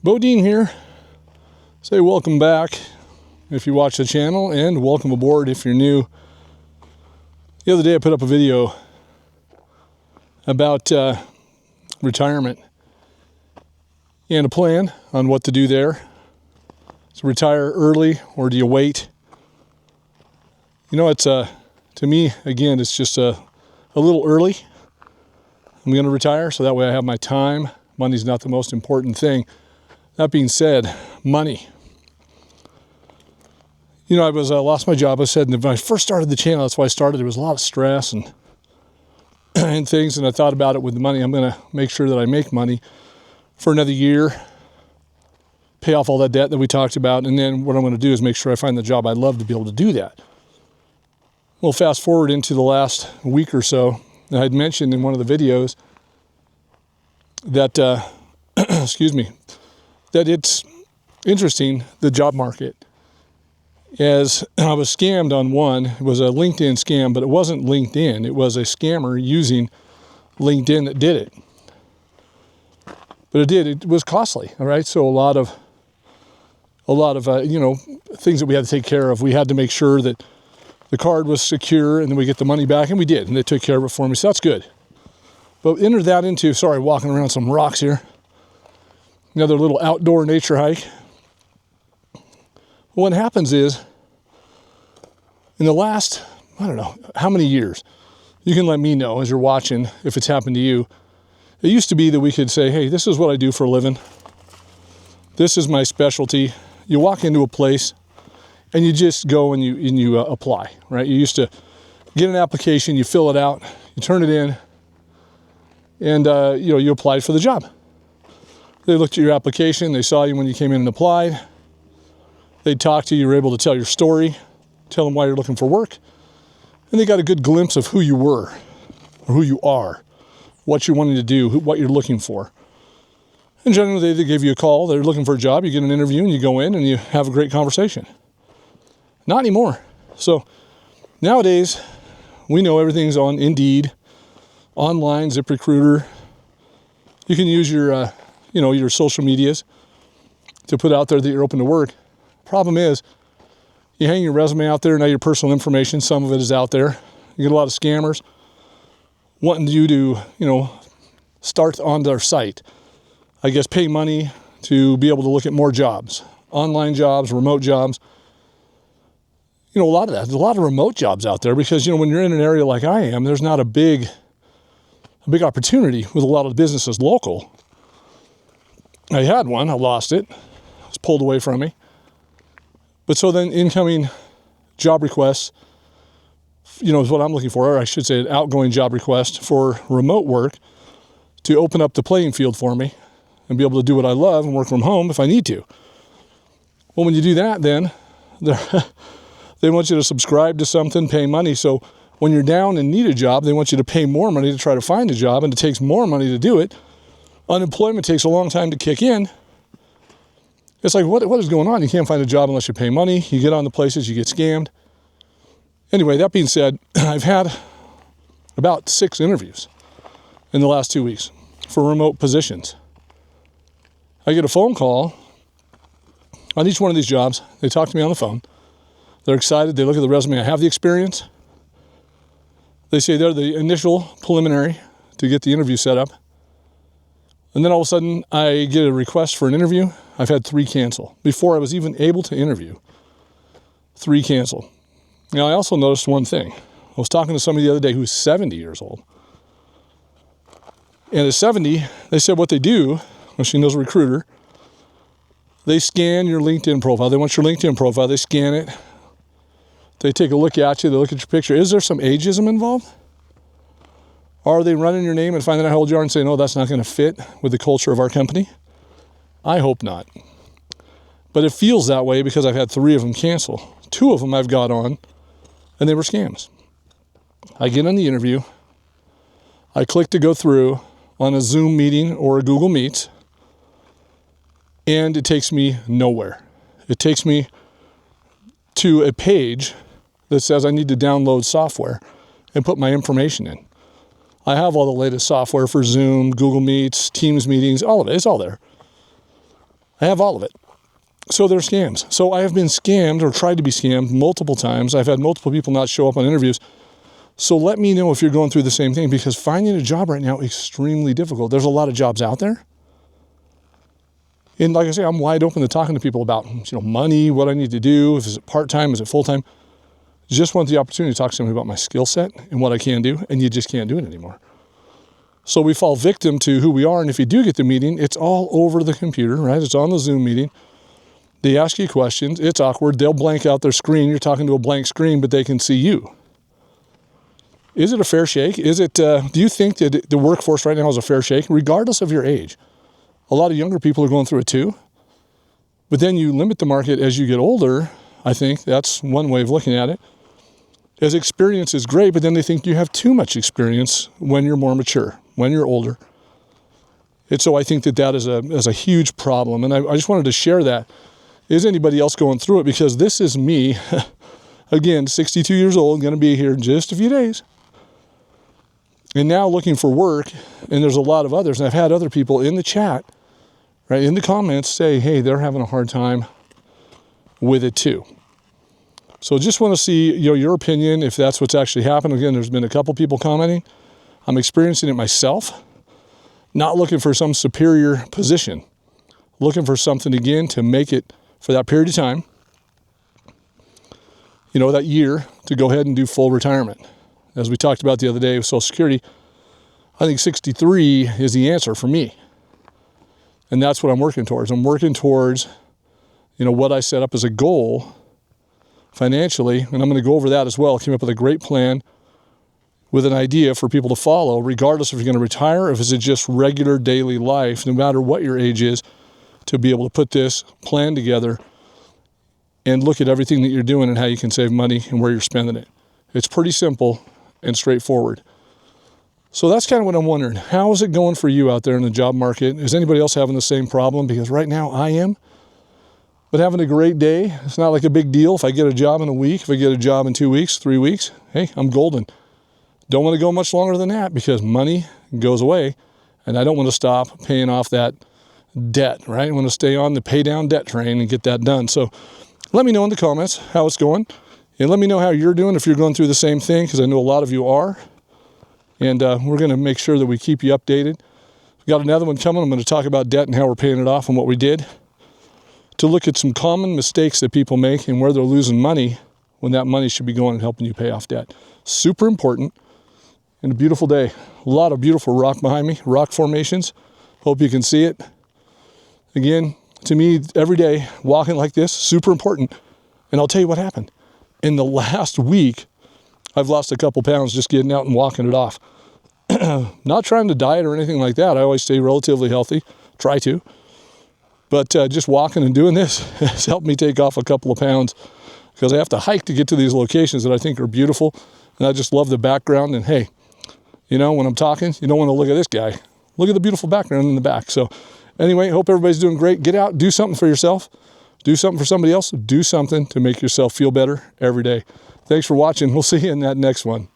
Bodean here. Say welcome back if you watch the channel, and welcome aboard if you're new. The other day I put up a video about retirement and a plan on what to do there. So retire early, or do you wait? You know, it's to me, again, it's just a little early. I'm going to retire so that way I have my time. Money's not the most important thing. That being said, money. You know, I lost my job. I said when I first started the channel, that's why I started. There was a lot of stress and and things, and I thought about it with the money. I'm going to make sure that I make money for another year, pay off all that debt that we talked about, and then what I'm going to do is make sure I find the job I love to be able to do that. Well, fast forward into the last week or so, and I'd mentioned in one of the videos that, that it's interesting, the job market. As I was scammed on one, it was a LinkedIn scam, but it wasn't LinkedIn. It was a scammer using LinkedIn that did it. But it was costly, all right? So a lot of things that we had to take care of. We had to make sure that the card was secure and then we get the money back, and we did, and they took care of it for me, so that's good. But enter that into, walking around some rocks here. Another little outdoor nature hike. What happens is, in the last, I don't know, how many years, you can let me know as you're watching if it's happened to you. It used to be that we could say, hey, this is what I do for a living. This is my specialty. You walk into a place and you just go and you apply, right? You used to get an application, you fill it out, you turn it in, and you applied for the job. They looked at your application, they saw you when you came in and applied. They'd talk to you, you were able to tell your story, tell them why you're looking for work, and they got a good glimpse of who you were, or who you are, what you're wanting to do, what you're looking for. And generally they give you a call, they're looking for a job, you get an interview, and you go in and you have a great conversation. Not anymore. So nowadays, we know everything's on Indeed, online, ZipRecruiter. You can use your social medias to put out there that you're open to work. Problem is, you hang your resume out there, now your personal information, some of it is out there. You get a lot of scammers wanting you to, start on their site. I guess pay money to be able to look at more jobs, online jobs, remote jobs. A lot of that. There's a lot of remote jobs out there because, when you're in an area like I am, there's not a big opportunity with a lot of businesses local. I had one, I lost it. It was pulled away from me. But so then incoming job requests, is what I'm looking for, or I should say an outgoing job request for remote work to open up the playing field for me and be able to do what I love and work from home if I need to. Well, when you do that, then they want you to subscribe to something, pay money. So when you're down and need a job, they want you to pay more money to try to find a job, and it takes more money to do it. Unemployment takes a long time to kick in. It's like, what is going on? You can't find a job unless you pay money. You get on the places, you get scammed. Anyway, that being said, I've had about 6 interviews in the last 2 weeks for remote positions. I get a phone call on each one of these jobs. They talk to me on the phone. They're excited. They look at the resume. I have the experience. They say they're the initial preliminary to get the interview set up. And then all of a sudden, I get a request for an interview. I've had 3 cancel. Before I was even able to interview, 3 cancel. Now, I also noticed one thing. I was talking to somebody the other day who's 70 years old. And at 70, they said what they do, well, she knows a recruiter, they scan your LinkedIn profile. They want your LinkedIn profile. They scan it. They take a look at you. They look at your picture. Is there some ageism involved? Are they running your name and finding out how old you are and saying, oh, that's not going to fit with the culture of our company? I hope not. But it feels that way because I've had 3 of them cancel. 2 of them I've got on, and they were scams. I get on the interview. I click to go through on a Zoom meeting or a Google Meet, and it takes me nowhere. It takes me to a page that says I need to download software and put my information in. I have all the latest software for Zoom, Google Meets, Teams meetings, all of it. It's all there. I have all of it. So they're scams. So I have been scammed or tried to be scammed multiple times. I've had multiple people not show up on interviews. So let me know if you're going through the same thing, because finding a job right now is extremely difficult. There's a lot of jobs out there. And like I say, I'm wide open to talking to people about, money, what I need to do, if it's part-time, is it full-time. Just want the opportunity to talk to somebody about my skill set and what I can do, and you just can't do it anymore. So we fall victim to who we are, and if you do get the meeting, it's all over the computer, right? It's on the Zoom meeting. They ask you questions. It's awkward. They'll blank out their screen. You're talking to a blank screen, but they can see you. Is it a fair shake? Is it? Do you think that the workforce right now is a fair shake, regardless of your age? A lot of younger people are going through it too. But then you limit the market as you get older. I think that's one way of looking at it. As experience is great, but then they think you have too much experience when you're more mature, when you're older. And so I think that is a huge problem. And I just wanted to share that. Is anybody else going through it? Because this is me, again, 62 years old, going to be here in just a few days. And now looking for work, and there's a lot of others. And I've had other people in the chat, right, in the comments say, hey, they're having a hard time with it too. So just want to see your opinion, if that's what's actually happened. Again, there's been a couple people commenting. I'm experiencing it myself. Not looking for some superior position. Looking for something, again, to make it for that period of time, that year, to go ahead and do full retirement. As we talked about the other day with Social Security, I think 63 is the answer for me. And that's what I'm working towards. I'm working towards, what I set up as a goal financially, and I'm going to go over that as well. I came up with a great plan with an idea for people to follow, regardless if you're going to retire or if it's just regular daily life, no matter what your age is, to be able to put this plan together and look at everything that you're doing and how you can save money and where you're spending it. It's pretty simple and straightforward. So that's kind of what I'm wondering. How is it going for you out there in the job market? Is anybody else having the same problem? Because right now I am. But having a great day. It's not like a big deal if I get a job in a week, if I get a job in 2 weeks, 3 weeks. Hey, I'm golden. Don't want to go much longer than that because money goes away, and I don't want to stop paying off that debt, right? I want to stay on the pay down debt train and get that done. So let me know in the comments how it's going, and let me know how you're doing if you're going through the same thing, because I know a lot of you are. And we're going to make sure that we keep you updated. We've got another one coming. I'm going to talk about debt and how we're paying it off and what we did, to look at some common mistakes that people make and where they're losing money when that money should be going and helping you pay off debt. Super important. And a beautiful day. A lot of beautiful rock behind me, rock formations. Hope you can see it. Again, to me, every day, walking like this, super important. And I'll tell you what happened. In the last week, I've lost a couple pounds just getting out and walking it off. Not trying to diet or anything like that. I always stay relatively healthy. Try to. But just walking and doing this has helped me take off a couple of pounds, because I have to hike to get to these locations that I think are beautiful. And I just love the background. And hey, when I'm talking, you don't want to look at this guy. Look at the beautiful background in the back. So anyway, hope everybody's doing great. Get out, do something for yourself. Do something for somebody else. Do something to make yourself feel better every day. Thanks for watching. We'll see you in that next one.